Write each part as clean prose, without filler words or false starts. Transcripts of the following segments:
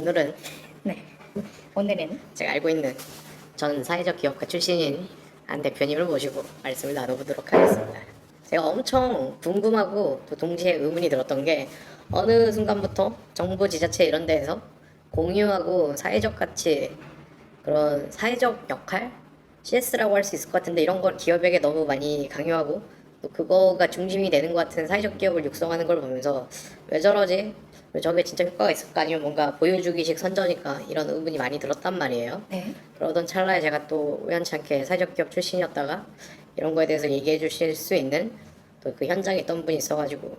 오늘은 네. 오늘은 제가 알고 있는 전 사회적 기업가 출신인 한 대표님을 모시고 말씀을 나눠보도록 하겠습니다. 제가 엄청 궁금하고 또 동시에 의문이 들었던 게 어느 순간부터 정부 지자체 이런 데에서 공유하고 사회적 가치, 그런 사회적 역할, CS라고 할 수 있을 것 같은데 이런 걸 기업에게 너무 많이 강요하고 또 그거가 중심이 되는 것 같은 사회적 기업을 육성하는 걸 보면서 왜 저러지? 왜 저게 진짜 효과가 있을까? 아니면 뭔가 보여주기식 선전일까? 이런 의문이 많이 들었단 말이에요. 네. 그러던 찰나에 제가 또 우연치 않게 사회적 기업 출신이었다가 이런 거에 대해서 얘기해 주실 수 있는 또 그 현장에 있던 분이 있어가지고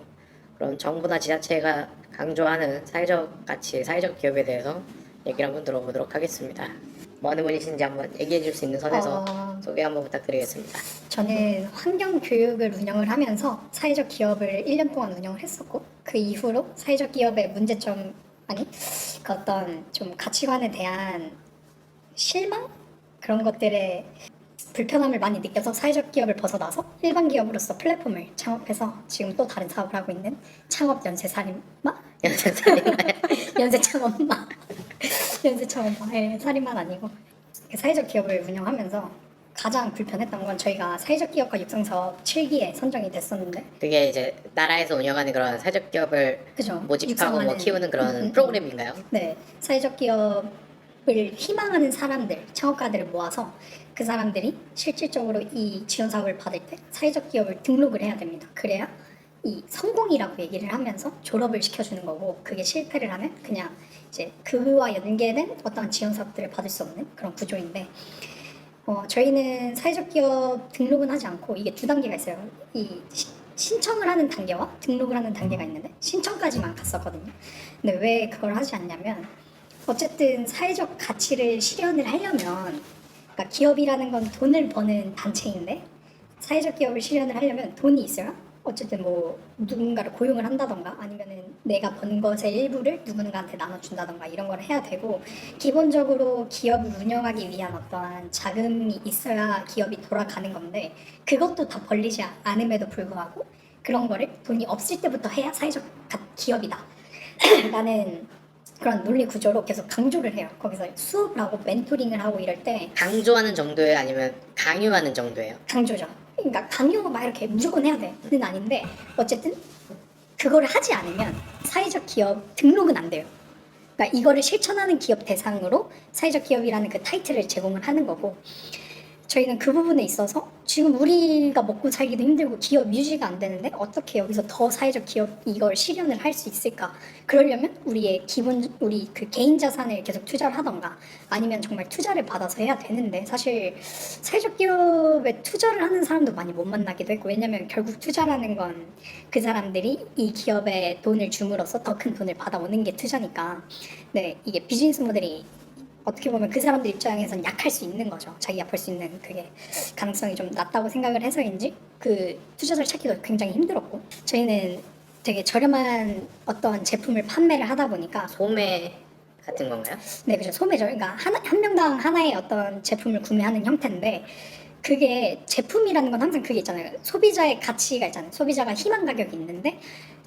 그럼 정부나 지자체가 강조하는 사회적 가치, 사회적 기업에 대해서 얘기를 한번 들어보도록 하겠습니다. 뭐 어느 분이신지 한번 얘기해 줄 수 있는 선에서 소개 한번 부탁드리겠습니다. 저는 환경 교육을 운영을 하면서 사회적 기업을 1년 동안 운영을 했었고 그 이후로 사회적 기업의 문제점 아니 그 어떤 좀 가치관에 대한 실망 그런 것들에 불편함을 많이 느껴서 사회적 기업을 벗어나서 일반 기업으로서 플랫폼을 창업해서 지금 또 다른 사업을 하고 있는 창업 연쇄살인마 연쇄창업마 연쇄창업마의 살인마는 아니고 사회적 기업을 운영하면서 가장 불편했던 건 저희가 사회적 기업가 육성 사업 7기에 선정이 됐었는데 그게 이제 나라에서 운영하는 그런 사회적 기업을 그죠? 모집하고 뭐 육성하는 키우는 그런 프로그램인가요? 네, 사회적 기업을 희망하는 사람들, 창업가들을 모아서 그 사람들이 실질적으로 이 지원 사업을 받을 때 사회적 기업을 등록을 해야 됩니다. 그래야 이 성공이라고 얘기를 하면서 졸업을 시켜주는 거고 그게 실패를 하면 그냥 이제 그와 연계된 어떠한 지원 사업들을 받을 수 없는 그런 구조인데 저희는 사회적 기업 등록은 하지 않고 이게 두 단계가 있어요. 이 신청을 하는 단계와 등록을 하는 단계가 있는데 신청까지만 갔었거든요. 근데 왜 그걸 하지 않냐면 어쨌든 사회적 가치를 실현을 하려면 그러니까 기업이라는 건 돈을 버는 단체인데 사회적 기업을 실현을 하려면 돈이 있어야 어쨌든 뭐 누군가를 고용을 한다던가 아니면은 내가 번 것의 일부를 누군가한테 나눠준다던가 이런 걸 해야 되고 기본적으로 기업을 운영하기 위한 어떠한 자금이 있어야 기업이 돌아가는 건데 그것도 다 벌리지 않음에도 불구하고 그런 거를 돈이 없을 때부터 해야 사회적 기업이다 라는 그런 논리 구조로 계속 강조를 해요. 거기서 수업을 하고 멘토링을 하고 이럴 때 강조하는 정도예요? 아니면 강요하는 정도예요? 강조죠. 그러니까 강요가 막 이렇게 무조건 해야 돼는 아닌데 어쨌든 그거를 하지 않으면 사회적 기업 등록은 안 돼요. 그러니까 이거를 실천하는 기업 대상으로 사회적 기업이라는 그 타이틀을 제공을 하는 거고 저희는 그 부분에 있어서 지금 우리가 먹고 살기도 힘들고 기업 유지가 안 되는데 어떻게 여기서 더 사회적 기업 이걸 실현을 할 수 있을까? 그러려면 우리 그 개인 자산을 계속 투자를 하던가 아니면 정말 투자를 받아서 해야 되는데 사실 사회적 기업에 투자를 하는 사람도 많이 못 만나기도 했고 왜냐면 결국 투자라는 건 그 사람들이 이 기업에 돈을 줌으로써 더 큰 돈을 받아오는 게 투자니까 네 이게 비즈니스 모델이 어떻게 보면 그 사람들 입장에선 약할 수 있는 거죠. 자기가 벌 수 있는 그게 가능성이 좀 낮다고 생각을 해서인지 그 투자자를 찾기도 굉장히 힘들었고 저희는 되게 저렴한 어떤 제품을 판매를 하다 보니까 소매 같은 건가요? 네 그죠 소매죠. 그러니까 한 명당 하나의 어떤 제품을 구매하는 형태인데 그게 제품이라는 건 항상 그게 있잖아요. 소비자의 가치가 있잖아요. 소비자가 희망 가격이 있는데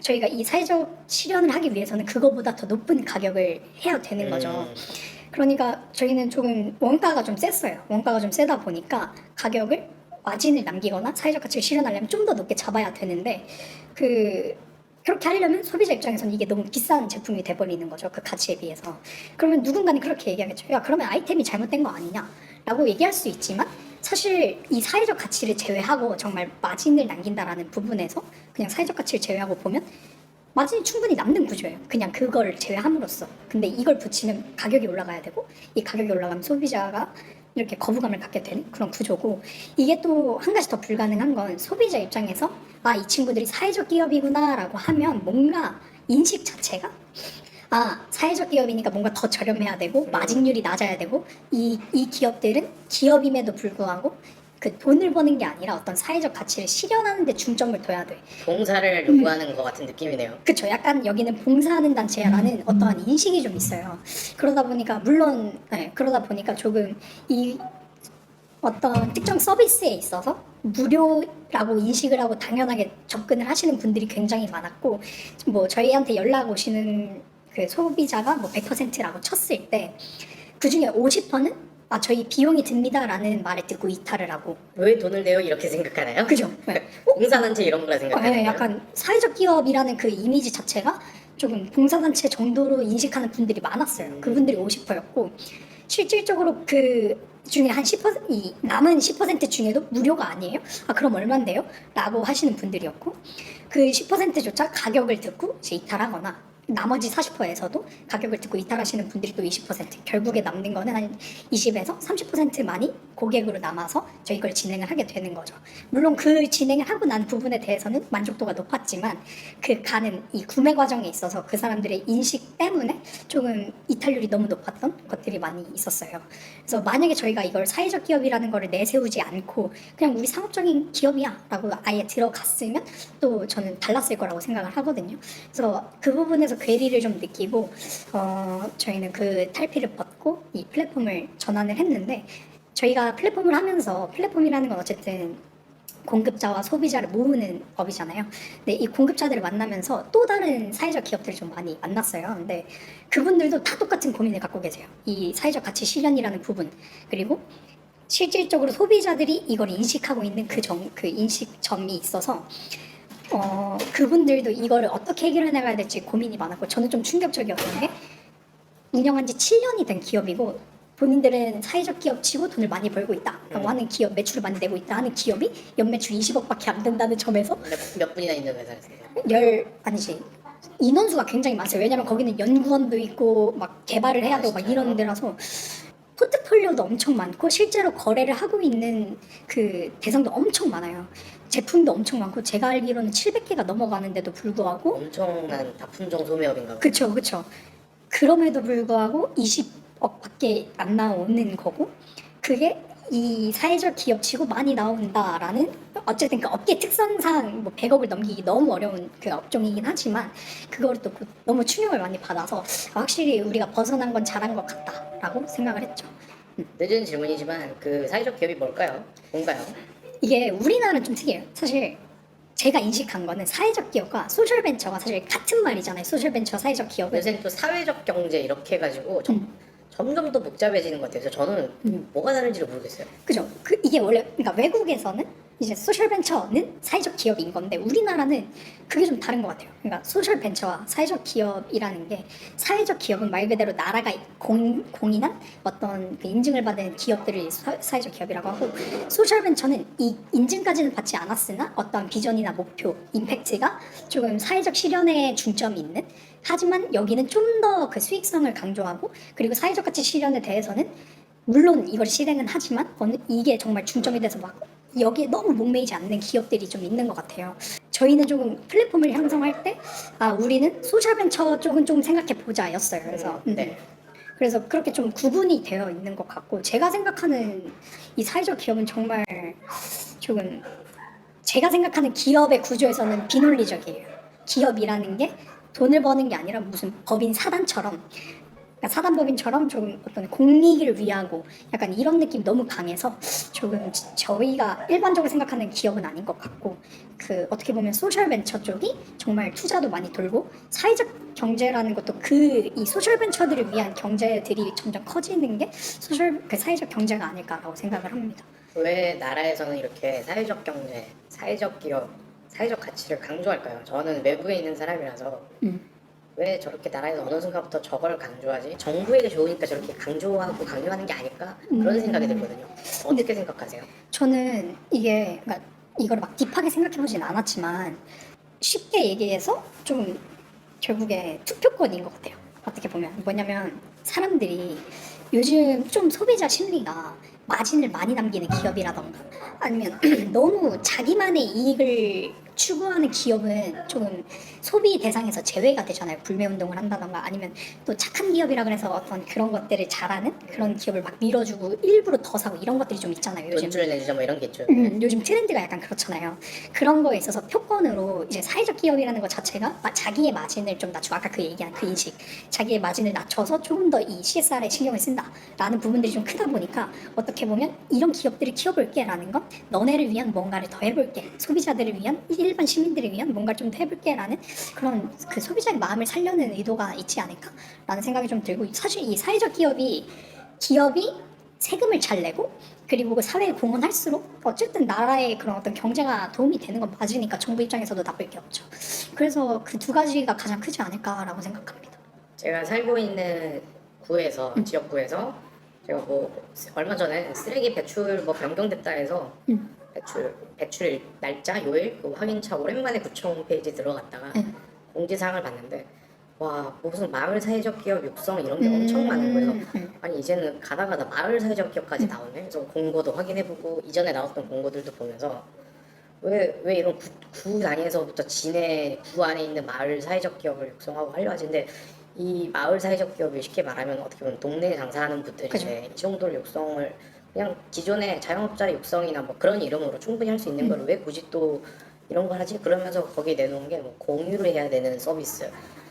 저희가 이 사회적 실현을 하기 위해서는 그거보다 더 높은 가격을 해야 되는 거죠. 그러니까 저희는 조금 원가가 좀 셌어요. 원가가 좀 세다 보니까 가격을 마진을 남기거나 사회적 가치를 실현하려면 좀 더 높게 잡아야 되는데 그렇게 하려면 소비자 입장에서는 이게 너무 비싼 제품이 돼버리는 거죠. 그 가치에 비해서. 그러면 누군가는 그렇게 얘기하겠죠. 야 그러면 아이템이 잘못된 거 아니냐 라고 얘기할 수 있지만 사실 이 사회적 가치를 제외하고 정말 마진을 남긴다라는 부분에서 그냥 사회적 가치를 제외하고 보면 마진이 충분히 남는 구조예요. 그냥 그걸 제외함으로써. 근데 이걸 붙이면 가격이 올라가야 되고 이 가격이 올라가면 소비자가 이렇게 거부감을 갖게 되는 그런 구조고 이게 또 한 가지 더 불가능한 건 소비자 입장에서 아, 이 친구들이 사회적 기업이구나 라고 하면 뭔가 인식 자체가 아, 사회적 기업이니까 뭔가 더 저렴해야 되고 마진율이 낮아야 되고 이 기업들은 기업임에도 불구하고 그 돈을 버는 게 아니라 어떤 사회적 가치를 실현하는 데 중점을 둬야 돼. 봉사를 요구하는 것 같은 느낌이네요. 그쵸. 약간 여기는 봉사하는 단체라는 어떠한 인식이 좀 있어요. 그러다 보니까 물론 그러다 보니까 조금 이 어떤 특정 서비스에 있어서 무료라고 인식을 하고 당연하게 접근을 하시는 분들이 굉장히 많았고 뭐 저희한테 연락 오시는 그 소비자가 뭐 100%라고 쳤을 때 그 중에 50%는 저희 비용이 듭니다라는 말을 듣고 이탈을 하고. 왜 돈을 내요 이렇게 생각하나요? 그죠? 네. 봉사단체 이런 거라 생각하나요? 네, 약간 사회적 기업이라는 그 이미지 자체가 조금 봉사단체 정도로 인식하는 분들이 많았어요. 그분들이 50%였고 실질적으로 그 중에 한 10%, 이 남은 10% 중에도 무료가 아니에요? 그럼 얼만데요? 라고 하시는 분들이었고 그 10%조차 가격을 듣고 이제 이탈하거나 나머지 40%에서도 가격을 듣고 이탈하시는 분들이 또 20%, 결국에 남는 거는 한 20에서 30%만이 고객으로 남아서 저희 걸 진행을 하게 되는 거죠. 물론 그 진행을 하고 난 부분에 대해서는 만족도가 높았지만 그 가는 이 구매 과정에 있어서 그 사람들의 인식 때문에 조금 이탈률이 너무 높았던 것들이 많이 있었어요. 그래서 만약에 저희가 이걸 사회적 기업이라는 거를 내세우지 않고 그냥 우리 상업적인 기업이야 라고 아예 들어갔으면 또 저는 달랐을 거라고 생각을 하거든요. 그래서 그 부분에서 괴리를 좀 느끼고 저희는 그 탈피를 벗고 이 플랫폼을 전환을 했는데 저희가 플랫폼을 하면서 플랫폼이라는 건 어쨌든 공급자와 소비자를 모으는 업이잖아요. 근데 이 공급자들을 만나면서 또 다른 사회적 기업들을 좀 많이 만났어요. 근데 그분들도 다 똑같은 고민을 갖고 계세요. 이 사회적 가치 실현이라는 부분 그리고 실질적으로 소비자들이 이걸 인식하고 있는 그 인식점이 있어서 그분들도 이거를 어떻게 해결해 나가야 될지 고민이 많았고 저는 좀 충격적이었던 게 운영한 지 7년이 된 기업이고 본인들은 사회적 기업치고 돈을 많이 벌고 있다라고 하는 기업, 매출을 많이 내고 있다 하는 기업이 연매출 20억밖에 안 된다는 점에서 몇 분이나 있는 회사였어요? 인원수가 굉장히 많아요. 왜냐면 거기는 연구원도 있고 막 개발을 해야 되고 막 이런 데라서 포트폴리오도 엄청 많고 실제로 거래를 하고 있는 그 대상도 엄청 많아요. 제품도 엄청 많고 제가 알기로는 700개가 넘어가는데도 불구하고 엄청난 다품종 소매업인가 봐요. 그쵸. 그럼에도 불구하고 20억밖에 안 나오는 거고 그게 이 사회적 기업치고 많이 나온다라는 어쨌든 그 업계 특성상 뭐 100억을 넘기기 너무 어려운 그 업종이긴 하지만 그걸 또 너무 충격을 많이 받아서 확실히 우리가 벗어난 건 잘한 것 같다라고 생각을 했죠. 늦은 질문이지만 그 사회적 기업이 뭔가요? 이게 우리나라는 좀 특이해요. 사실 제가 인식한 거는 사회적 기업과 소셜 벤처가 사실 같은 말이잖아요. 소셜 벤처, 사회적 기업은. 요새 또 사회적 경제 이렇게 해가지고 점점 더 복잡해지는 것 같아요. 그래서 저는 뭐가 다른지를 모르겠어요. 그죠? 이게 원래 그러니까 외국에서는 이제 소셜 벤처는 사회적 기업인 건데 우리나라는 그게 좀 다른 것 같아요. 그러니까 소셜 벤처와 사회적 기업이라는 게 사회적 기업은 말 그대로 나라가 공인한 어떤 그 인증을 받은 기업들을 사회적 기업이라고 하고 소셜 벤처는 이 인증까지는 받지 않았으나 어떤 비전이나 목표, 임팩트가 조금 사회적 실현에 중점이 있는 하지만 여기는 좀 더 그 수익성을 강조하고 그리고 사회적 가치 실현에 대해서는 물론 이걸 실행은 하지만 이게 정말 중점이 돼서 막 여기에 너무 목매이지 않는 기업들이 좀 있는 것 같아요. 저희는 조금 플랫폼을 형성할 때 우리는 소셜벤처 쪽은 좀 생각해 보자였어요. 그래서 네. 그래서 그렇게 좀 구분이 되어 있는 것 같고 제가 생각하는 이 사회적 기업은 정말 조금 제가 생각하는 기업의 구조에서는 비논리적이에요. 기업이라는 게 돈을 버는 게 아니라 무슨 법인 사단처럼 그러니까 사단법인처럼 조금 어떤 공익을 위하고 약간 이런 느낌이 너무 강해서 조금 저희가 일반적으로 생각하는 기업은 아닌 것 같고 그 어떻게 보면 소셜벤처 쪽이 정말 투자도 많이 돌고 사회적 경제라는 것도 이 소셜벤처들을 위한 경제들이 점점 커지는 게 사회적 경제가 아닐까라고 생각을 합니다. 왜 나라에서는 이렇게 사회적 경제, 사회적 기업, 사회적 가치를 강조할까요? 저는 외부에 있는 사람이라서 왜 저렇게 나라에서 어느 순간부터 저걸 강조하지? 정부에게 좋으니까 저렇게 강조하고 강요하는 게 아닐까? 그런 생각이 들거든요. 어떻게 생각하세요? 저는 그러니까 이걸 막 딥하게 생각해보진 않았지만 쉽게 얘기해서 좀 결국에 투표권인 것 같아요. 어떻게 보면 뭐냐면 사람들이 요즘 좀 소비자 심리가 마진을 많이 남기는 기업이라던가 아니면 너무 자기만의 이익을 추구하는 기업은 조금 소비 대상에서 제외가 되잖아요. 불매운동을 한다던가 아니면 또 착한 기업이라 그래서 어떤 그런 것들을 잘하는 그런 기업을 막 밀어주고 일부러 더 사고 이런 것들이 좀 있잖아요. 요즘 돈줄을 내주자 뭐 이런 게 있죠. 요즘 트렌드가 약간 그렇잖아요. 그런 거에 있어서 표권으로 이제 사회적 기업이라는 것 자체가 자기의 마진을 좀 낮추고 아까 그 얘기한 그 인식 자기의 마진을 낮춰서 조금 더 이 CSR에 신경을 쓴다라는 부분들이 좀 크다 보니까 어떻게 보면 이런 기업들을 키워볼게 라는 건 너네를 위한 뭔가를 더 해볼게 소비자들을 위한 일반 시민들을 위한 뭔가를 좀 더 해볼게 라는 그런 그 소비자의 마음을 살려는 의도가 있지 않을까라는 생각이 좀 들고, 사실 이 사회적 기업이 세금을 잘 내고 그리고 그 사회에 공헌할수록 어쨌든 나라의 그런 어떤 경제가 도움이 되는 건 맞으니까 정부 입장에서도 나쁠 게 없죠. 그래서 그 두 가지가 가장 크지 않을까라고 생각합니다. 제가 살고 있는 구에서 지역구에서 제가 뭐 얼마 전에 쓰레기 배출 뭐 변경됐다 해서 배출 날짜 요일 그 확인차 오랜만에 구청 홈페이지 들어갔다가 공지사항을 봤는데 와 무슨 마을 사회적 기업 육성 이런 게 엄청 많은 거예요. 아니 이제는 가다 마을 사회적 기업까지 나오네. 그래서 공고도 확인해보고 이전에 나왔던 공고들도 보면서 왜 이런 구 단위에서부터 진해 구 안에 있는 마을 사회적 기업을 육성하고 하려 하는데 이 마을 사회적 기업이 쉽게 말하면 어떻게 보면 동네에 장사하는 분들인데 이 정도를 육성을 그냥 기존의 자영업자 육성이나 뭐 그런 이름으로 충분히 할 수 있는 거를 왜 굳이 또 이런 걸 하지? 그러면서 거기에 내놓은 게 뭐 공유를 해야 되는 서비스.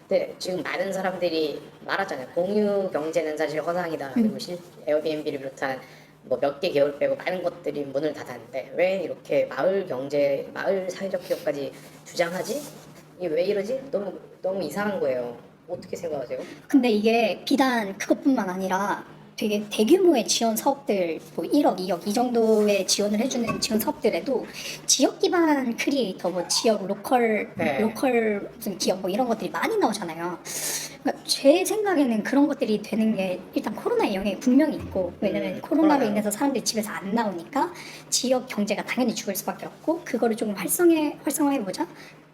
근데 지금 많은 사람들이 말하잖아요. 공유 경제는 사실 허상이다. 그리고 에어비앤비를 비롯한 뭐 몇 개 계열 빼고 많은 것들이 문을 닫았는데 왜 이렇게 마을 경제, 마을 사회적 기업까지 주장하지? 이게 왜 이러지? 너무 이상한 거예요. 어떻게 생각하세요? 근데 이게 비단 그것뿐만 아니라 되게 대규모의 지원 사업들, 뭐 1억, 2억 이 정도의 지원을 해주는 지원 사업들에도 지역 기반 크리에이터, 뭐 지역 로컬 무슨 기업 뭐 이런 것들이 많이 나오잖아요. 그러니까 제 생각에는 그런 것들이 되는 게 일단 코로나의 영향이 분명히 있고, 왜냐면 코로나로 인해서 사람들이 집에서 안 나오니까 지역 경제가 당연히 죽을 수밖에 없고, 그거를 조금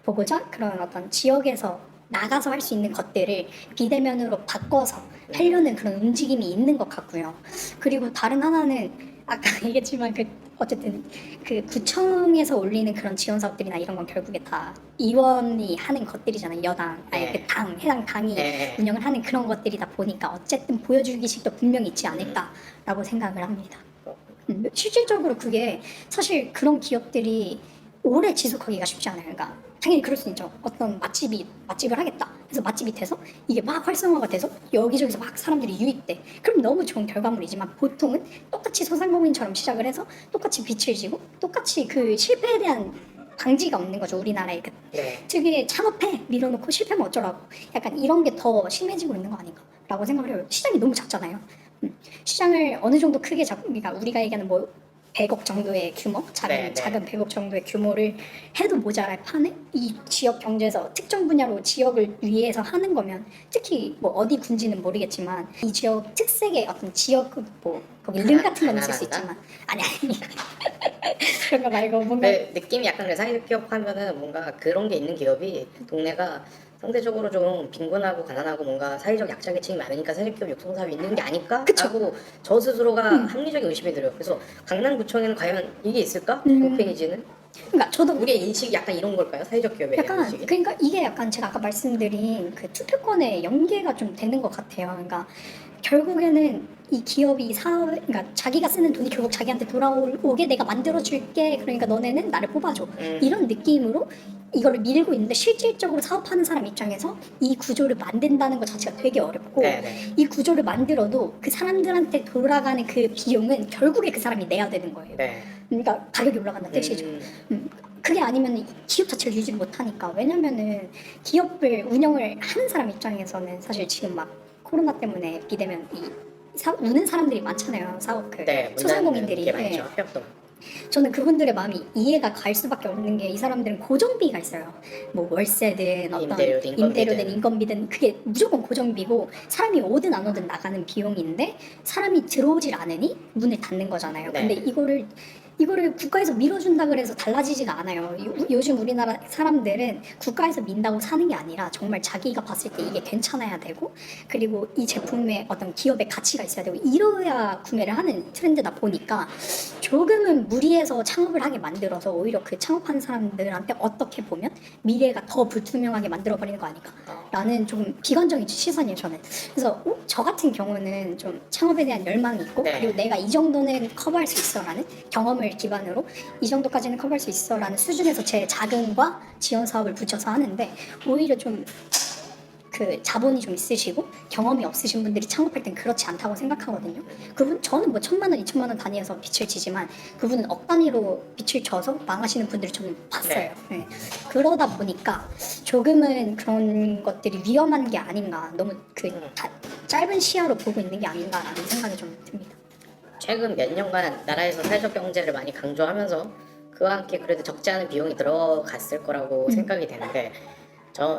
보고자 그런 어떤 지역에서 나가서 할 수 있는 것들을 비대면으로 바꿔서 하려는 그런 움직임이 있는 것 같고요. 그리고 다른 하나는 아까 얘기했지만 어쨌든 그 구청에서 올리는 그런 지원 사업들이나 이런 건 결국에 다 의원이 하는 것들이잖아요. 여당, 아니 그 해당 당이 운영을 하는 그런 것들이다 보니까 어쨌든 보여주기식도 분명히 있지 않을까라고 생각을 합니다. 실질적으로 그게 사실 그런 기업들이 오래 지속하기가 쉽지 않아요. 그러니까 당연히 그럴 수 있죠. 어떤 맛집을 하겠다. 그래서 맛집이 돼서 이게 막 활성화가 돼서 여기저기서 막 사람들이 유입돼. 그럼 너무 좋은 결과물이지만 보통은 똑같이 소상공인처럼 시작을 해서 똑같이 빛을 지고 똑같이 그 실패에 대한 방지가 없는 거죠. 우리나라의 그 특유의 창업해 밀어놓고 실패하면 어쩌라고. 약간 이런 게 더 심해지고 있는 거 아닌가라고 생각을 해요. 시장이 너무 작잖아요. 시장을 어느 정도 크게 그러니까 우리가 얘기하는 뭐 100억 정도의 규모, 작은 100억 정도의 규모를 해도 모자랄 판에 이 지역 경제에서 특정 분야로 지역을 위해서 하는 거면, 특히 뭐 어디 군지는 모르겠지만 이 지역 특색의 어떤 지역 뭐 거기 름 같은 건 있을 수 있지만 아니 그런 거 말고 뭔가 느낌이 약간 사회적 기업 하면은 뭔가 그런 게 있는 기업이 동네가 상대적으로 좀 빈곤하고 가난하고 뭔가 사회적 약자계층이 많으니까 사회적 기업 육성 사업이 있는 게 아닐까? 라고 저 스스로가 합리적인 의심이 들어요. 그래서 강남구청에는 과연 이게 있을까? 홈페이지는? 그러니까 저도 우리의 인식이 약간 이런 걸까요? 사회적 기업에 대한 약간 인식이? 그러니까 이게 약간 제가 아까 말씀드린 그 투표권의 연계가 좀 되는 것 같아요. 그러니까 결국에는 이 기업이 그러니까 자기가 쓰는 돈이 결국 자기한테 돌아오게 내가 만들어줄게. 그러니까 너네는 나를 뽑아줘. 이런 느낌으로 이거를 밀고 있는데, 실질적으로 사업하는 사람 입장에서 이 구조를 만든다는 것 자체가 되게 어렵고, 이 구조를 만들어도 그 사람들한테 돌아가는 그 비용은 결국에 그 사람이 내야 되는 거예요. 그러니까 가격이 올라간다는 뜻이죠. 그게 아니면 기업 자체를 유지를 못하니까. 왜냐면은 기업을 운영을 하는 사람 입장에서는 사실 지금 막 코로나 때문에 비대면 우는 사람들이 많잖아요. 사업 소상공인들이. 저는 그분들의 마음이 이해가 갈 수밖에 없는 게, 이 사람들은 고정비가 있어요. 뭐 월세든 어떤 임대료든 인건비든 그게 무조건 고정비고, 사람이 오든 안 오든 나가는 비용인데 사람이 들어오질 않으니 문을 닫는 거잖아요. 근데 이거를 국가에서 밀어준다 그래서 달라지지가 않아요. 요즘 우리나라 사람들은 국가에서 민다고 사는 게 아니라 정말 자기가 봤을 때 이게 괜찮아야 되고, 그리고 이 제품에 어떤 기업의 가치가 있어야 되고, 이러야 구매를 하는 트렌드다 보니까 조금은 무리해서 창업을 하게 만들어서 오히려 그 창업하는 사람들한테 어떻게 보면 미래가 더 불투명하게 만들어버리는 거 아닐까 라는 좀 비관적인 시선이에요, 저는. 그래서 저 같은 경우는 좀 창업에 대한 열망이 있고, 그리고 내가 이 정도는 커버할 수 있어 라는 경험을 기반으로 이 정도까지는 커버할 수 있어 라는 수준에서 제 자금과 지원 사업을 붙여서 하는데, 오히려 좀 그 자본이 좀 있으시고 경험이 없으신 분들이 창업할 땐 그렇지 않다고 생각하거든요. 저는 뭐 1,000만 원, 2,000만 원 단위에서 빚을 지지만 그분은 억 단위로 빚을 져서 망하시는 분들을 저는 봤어요. 네. 그러다 보니까 조금은 그런 것들이 위험한 게 아닌가, 너무 짧은 시야로 보고 있는 게 아닌가라는 생각이 좀 듭니다. 최근 몇 년간 나라에서 사회적 경제를 많이 강조하면서 그와 함께 그래도 적지 않은 비용이 들어갔을 거라고 생각이 되는데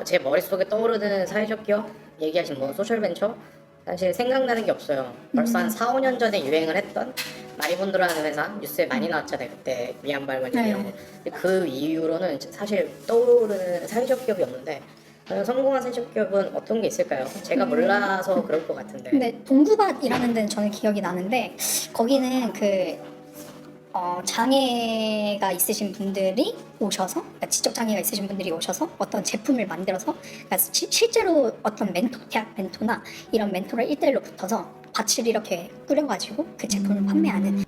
제 머릿속에 떠오르는 사회적 기업 얘기하신 뭐 소셜벤처 사실 생각나는 게 없어요. 벌써 한 4, 5년 전에 유행을 했던 마리본드라는 회사 뉴스에 많이 나왔잖아요. 그때 미얀마 할머니 이런 거. 근데 그 이후로는 사실 떠오르는 사회적 기업이 없는데 성공한 사회적 기업은 어떤 게 있을까요? 제가 몰라서 그럴 것 같은데. 근데 동구밭이라는 데는 저는 기억이 나는데 거기는 장애가 있으신 분들이 오셔서, 그러니까 지적 장애가 있으신 분들이 오셔서 어떤 제품을 만들어서, 그러니까 실제로 어떤 대학 멘토나 이런 멘토를 1대1로 붙어서 밭을 이렇게 꾸려가지고 그 제품을 판매하는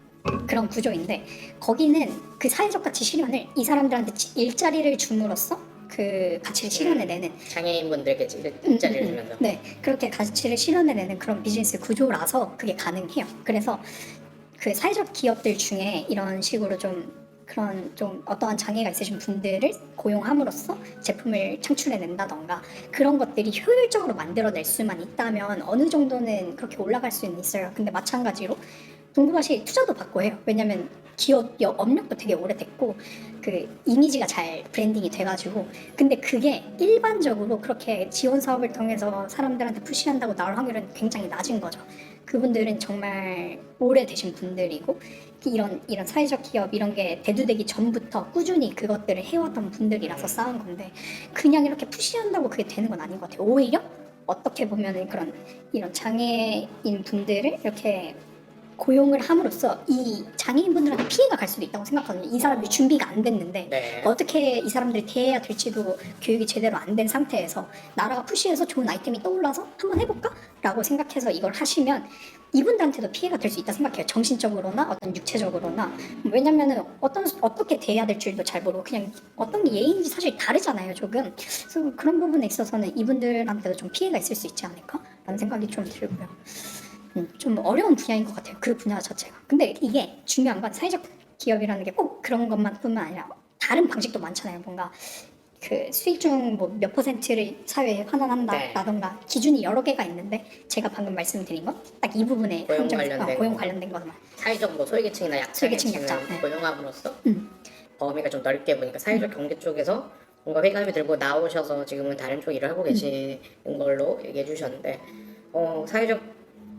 그런 구조인데, 거기는 그 사회적 가치 실현을 이 사람들한테 일자리를 줌으로써 그 가치를 실현해내는, 장애인분들에게 일자리를 주면서. 네, 그렇게 가치를 실현해내는 그런 비즈니스 구조라서 그게 가능해요. 그래서 그 사회적 기업들 중에 이런 식으로 좀 어떠한 장애가 있으신 분들을 고용함으로써 제품을 창출해낸다던가 그런 것들이 효율적으로 만들어낼 수만 있다면 어느 정도는 그렇게 올라갈 수는 있어요. 근데 마찬가지로 동구밭이 투자도 받고 해요. 왜냐면 기업 업력도 되게 오래됐고 그 이미지가 잘 브랜딩이 돼가지고. 근데 그게 일반적으로 그렇게 지원 사업을 통해서 사람들한테 푸시한다고 나올 확률은 굉장히 낮은 거죠. 그분들은 정말 오래되신 분들이고 이런 사회적 기업 이런 게 대두되기 전부터 꾸준히 그것들을 해왔던 분들이라서 쌓은 건데, 그냥 이렇게 푸시한다고 그게 되는 건 아닌 것 같아요. 오히려 어떻게 보면은 이런 장애인 분들을 이렇게 고용을 함으로써 이 장애인분들한테 피해가 갈 수도 있다고 생각하거든요. 이 사람들이 준비가 안 됐는데 네. 어떻게 이 사람들이 대해야 될지도 교육이 제대로 안 된 상태에서 나라가 푸시해서 좋은 아이템이 떠올라서 한번 해볼까? 라고 생각해서 이걸 하시면 이분들한테도 피해가 될 수 있다 생각해요. 정신적으로나 어떤 육체적으로나. 왜냐면은 어떻게 대해야 될 줄도 잘 모르고 그냥 어떤 게 예의인지 사실 다르잖아요, 조금. 그래서 그런 부분에 있어서는 이분들한테도 좀 피해가 있을 수 있지 않을까? 라는 생각이 좀 들고요. 좀 어려운 분야인 것 같아요, 그 분야 자체가. 근데 이게 중요한 건 사회적 기업이라는 게 꼭 그런 것뿐만 아니라 다른 방식도 많잖아요. 뭔가 그 수익 중 뭐 몇 퍼센트를 사회에 환원한다라던가 기준이 여러 개가 있는데, 제가 방금 말씀드린 건 딱 이 부분에 고용 관련된 것만. 사회적 뭐 소외계층이나 소외계층 약자계층을 약자, 네. 고용함으로써 범위가 좀 넓게 보니까 사회적 경제 쪽에서 뭔가 회감이 들고 나오셔서 지금은 다른 쪽 일을 하고 계시는 걸로 얘기해 주셨는데 사회적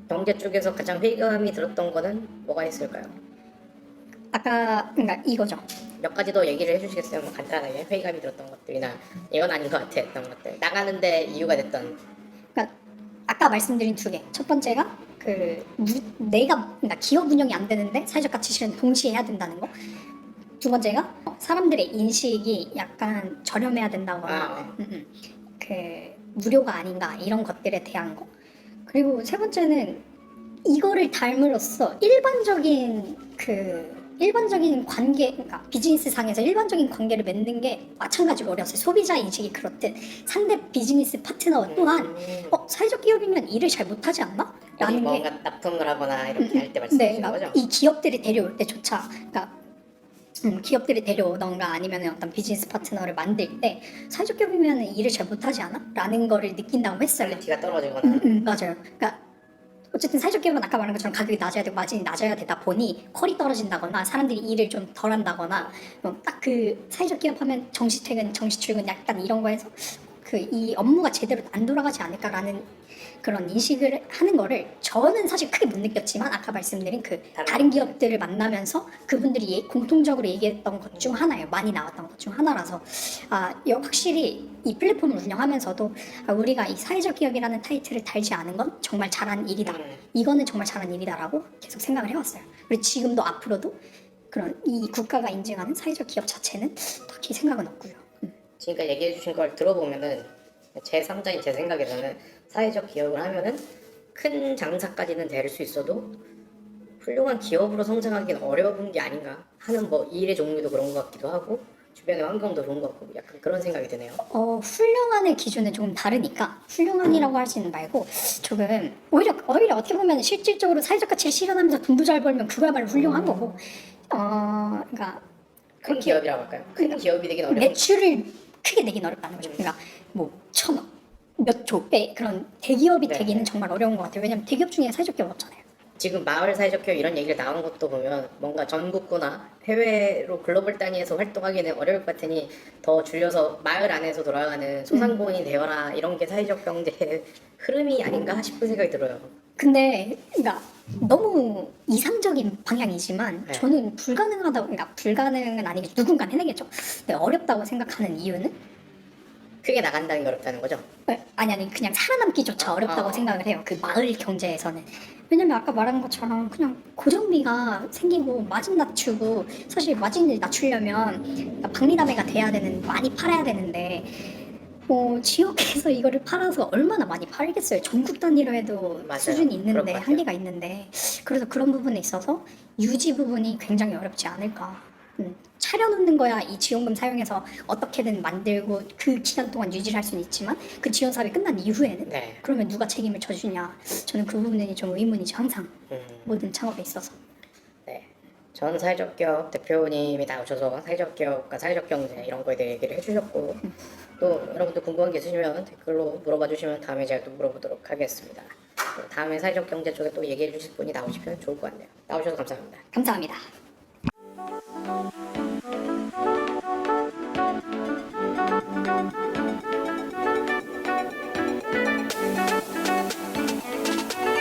경제 쪽에서 가장 회감이 들었던 거는 뭐가 있을까요? 아까 그러니까 이거죠. 몇 가지 더 얘기를 해주시겠어요? 뭐 간단하게 회감이 들었던 것들이나 이건 아닌 것 같아 했던 것들, 나가는데 이유가 됐던. 그러니까 아까 말씀드린 두 개. 첫 번째가 그러니까 기업 운영이 안 되는데 사회적 가치 실현 동시에 해야 된다는 거. 두 번째가 사람들의 인식이 약간 저렴해야 된다거나 그 무료가 아닌가 이런 것들에 대한 거. 그리고 세 번째는 이거를 닮으로써 일반적인 관계, 그러니까 비즈니스 상에서 일반적인 관계를 맺는 게 마찬가지로 어려웠어요. 소비자 인식이 그렇듯 상대 비즈니스 파트너 또한 사회적 기업이면 일을 잘 못하지 않나? 라는 게 뭔가 납품을 하거나 이렇게 할 때 네, 말씀하시는 그러니까 거죠? 이 기업들이 데려올 때조차, 그러니까 기업들이 데려오던가 아니면 어떤 비즈니스 파트너를 만들 때 사회적 기업이면 일을 잘 못하지 않아? 라는 거를 느낀다고 했어요. 퀄리티가 떨어지거나. 맞아요. 그러니까 어쨌든 사회적 기업은 아까 말한 것처럼 가격이 낮아야 되고 마진이 낮아야 되다 보니 퀄이 떨어진다거나 사람들이 일을 좀 덜 한다거나 딱 그 사회적 기업 하면 정시 퇴근, 정시 출근 약간 이런 거에서 이 업무가 제대로 안 돌아가지 않을까라는 그런 인식을 하는 거를 저는 사실 크게 못 느꼈지만 아까 말씀드린 다른 기업들을 만나면서 그분들이 공통적으로 얘기했던 것 중 하나예요. 많이 나왔던 것 중 하나라서 확실히 이 플랫폼을 운영하면서도 우리가 이 사회적 기업이라는 타이틀을 달지 않은 건 정말 잘한 일이다. 이거는 정말 잘한 일이다라고 계속 생각을 해왔어요. 그리고 지금도 앞으로도 그런 이 국가가 인증하는 사회적 기업 자체는 딱히 생각은 없고요. 지금까지 얘기해 주신 걸 들어보면은 제 3자인 제 생각에서는 사회적 기업을 하면은 큰 장사까지는 될 수 있어도 훌륭한 기업으로 성장하기는 어려운 게 아닌가 하는 뭐 일의 종류도 그런 것 같기도 하고 주변의 환경도 좋은 것 같고 약간 그런 생각이 드네요. 훌륭한의 기준은 조금 다르니까 훌륭한이라고 하지는 말고 조금 오히려 어떻게 보면 실질적으로 사회적 가치를 실현하면서 돈도 잘 벌면 그거야말로 훌륭한 거고 그러니까 큰 기업이라고 할까요? 큰 기업이 되긴 어려운 매출을 크게 내긴 어렵다는 거죠. 그러니까 뭐 1,000억, 몇 조, 그런 대기업이 네. 되기는 정말 어려운 것 같아요. 왜냐면 대기업 중에 사회적 기업 없잖아요. 지금 마을 사회적 기업 이런 얘기를 나온 것도 보면 뭔가 전국구나 해외로 글로벌 단위에서 활동하기는 어려울 것 같으니 더 줄여서 마을 안에서 돌아가는 소상공인이 되어라 이런 게 사회적 경제의 흐름이 아닌가 싶은 생각이 들어요. 근데 그러니까 너무 이상적인 방향이지만 네. 저는 불가능하다고 그러니까 불가능은 아니겠죠. 누군가는 해내겠죠. 근데 어렵다고 생각하는 이유는 크게 나간다는 게 어렵다는 거죠. 아니 그냥 살아남기조차 어렵다고 생각을 해요. 그 마을 경제에서는. 왜냐면 아까 말한 것처럼 그냥 고정비가 생기고 마진 낮추고 사실 마진을 낮추려면 그러니까 박리담회가 돼야 되는 많이 팔아야 되는데 지역에서 이거를 팔아서 얼마나 많이 팔겠어요. 전국 단위로 해도 맞아요. 수준이 그럴 있는데 것 같아요. 한계가 있는데 그래서 그런 부분에 있어서 유지 부분이 굉장히 어렵지 않을까. 차려놓는 거야 이 지원금 사용해서 어떻게든 만들고 그 기간 동안 유지를 할 수는 있지만 그 지원 사업이 끝난 이후에는 네. 그러면 누가 책임을 져주냐. 저는 그 부분이 좀 의문이죠. 항상 음, 모든 창업에 있어서. 네. 전 사회적 기업 대표님이 나오셔서 사회적 기업과 사회적 경제 이런 거에 대해 얘기를 해주셨고 또 여러분들 궁금한 게 있으시면 댓글로 물어봐 주시면 다음에 제가 또 물어보도록 하겠습니다. 또 다음에 사회적 경제 쪽에 또 얘기해 주실 분이 나오시면 좋을 것 같네요. 나오셔서 감사합니다. 감사합니다.